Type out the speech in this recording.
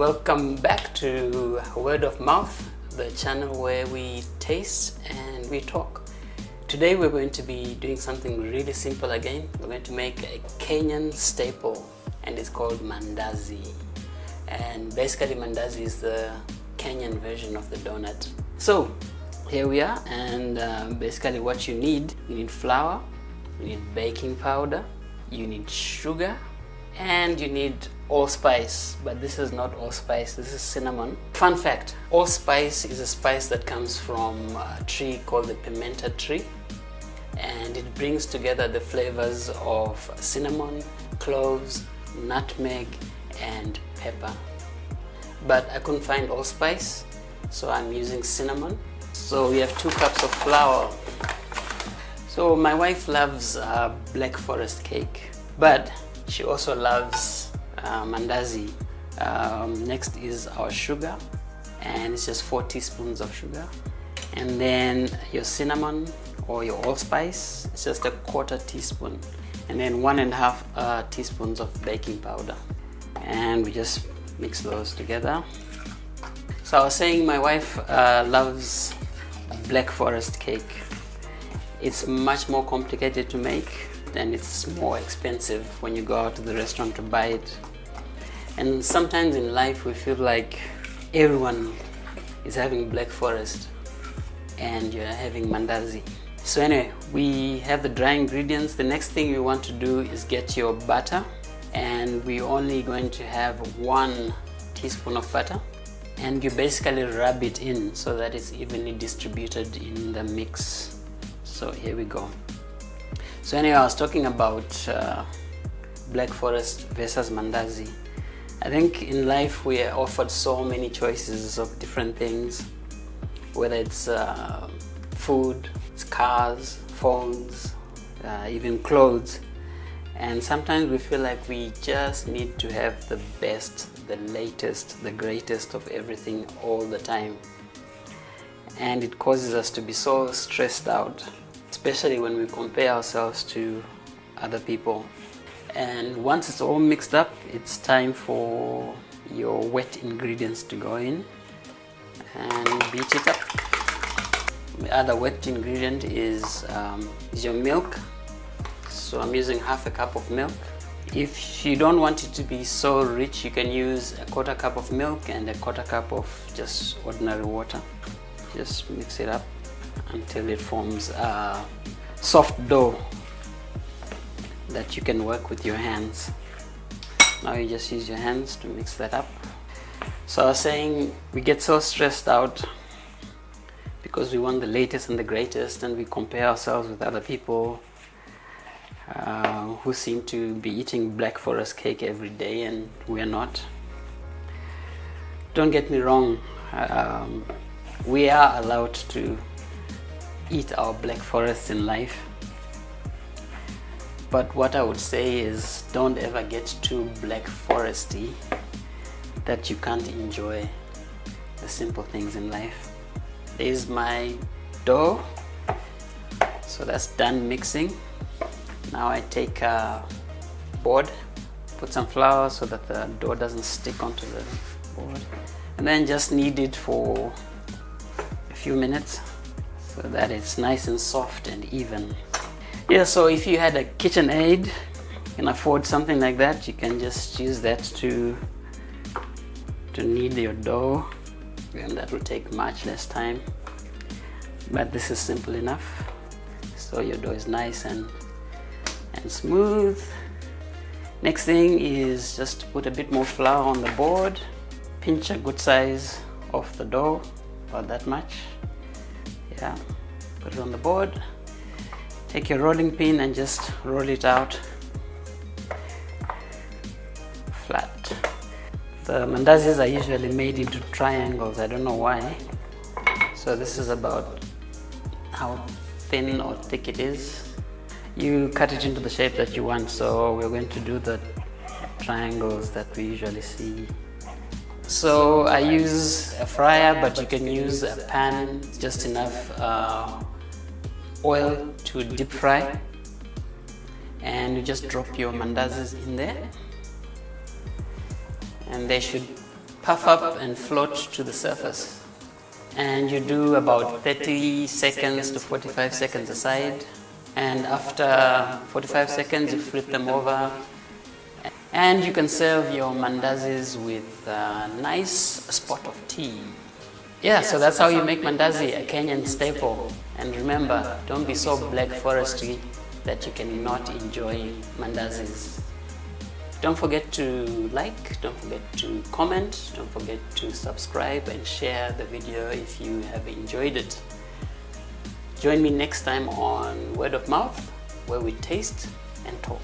Welcome back to Word of Mouth, the channel where we taste and we talk. Today we're going to be doing something really simple again. We're going to make a Kenyan staple and it's called Mandazi. And basically Mandazi is the Kenyan version of the donut. So here we are, and basically what you need flour, you need baking powder, you need sugar, and you need allspice, but this is not allspice, this is cinnamon. Fun fact, allspice is a spice that comes from a tree called the pimenta tree, and it brings together the flavors of cinnamon, cloves, nutmeg, and pepper. But I couldn't find allspice, so I'm using cinnamon. So we have 2 cups of flour. So my wife loves black forest cake, but she also loves Mandazi. Next is our sugar, and it's just 4 teaspoons of sugar. And then your cinnamon or your allspice, it's just a 1/4 teaspoon. And then 1.5 teaspoons of baking powder. And we just mix those together. So I was saying my wife loves black forest cake. It's much more complicated to make, and it's more expensive when you go out to the restaurant to buy it. And sometimes in life we feel like everyone is having black forest and you're having Mandazi. So anyway, we have the dry ingredients. The next thing you want to do is get your butter, and we're only going to have 1 teaspoon of butter, and you basically rub it in so that it's evenly distributed in the mix. So here we go. So anyway, I was talking about black forest versus Mandazi. I think in life we are offered so many choices of different things, whether it's food, it's cars, phones, even clothes. And sometimes we feel like we just need to have the best, the latest, the greatest of everything all the time. And it causes us to be so stressed out, especially when we compare ourselves to other people. And once it's all mixed up, it's time for your wet ingredients to go in and beat it up. The other wet ingredient is your milk. So I'm using 1/2 cup of milk. If you don't want it to be so rich, you can use a 1/4 cup of milk and a 1/4 cup of just ordinary water. Just mix it up until it forms a soft dough that you can work with your hands. Now you just use your hands to mix that up. So I was saying we get so stressed out because we want the latest and the greatest, and we compare ourselves with other people who seem to be eating black forest cake every day, and we're not. Don't get me wrong, we are allowed to eat our black forests in life, but what I would say is don't ever get too black foresty that you can't enjoy the simple things in life. There's my dough, so that's done mixing. Now I take a board, put some flour so that the dough doesn't stick onto the board, and then just knead it for a few minutes so that it's nice and soft and even. Yeah, so if you had a KitchenAid, you can afford something like that, you can just use that to knead your dough, and that will take much less time. But this is simple enough, so your dough is nice and smooth. Next thing is just to put a bit more flour on the board, pinch a good size of the dough, about that much. Yeah, put it on the board. Take your rolling pin and just roll it out flat. The mandazis are usually made into triangles, I don't know why. So this is about how thin or thick it is. You cut it into the shape that you want, so we're going to do the triangles that we usually see. So I use a fryer, but you can use a pan, just enough oil to deep fry, and you just drop your mandazis in there, and they should puff up and float to the surface. And you do about 30 seconds to 45 seconds aside. And after 45 seconds, you flip them over. And you can serve your mandazis with a nice spot of tea. Yeah, so that's how you make mandazi, a Kenyan staple. And remember, don't be so black foresty that you cannot enjoy mandazis. Don't forget to like, don't forget to comment, don't forget to subscribe and share the video if you have enjoyed it. Join me next time on Word of Mouth, where we taste and talk.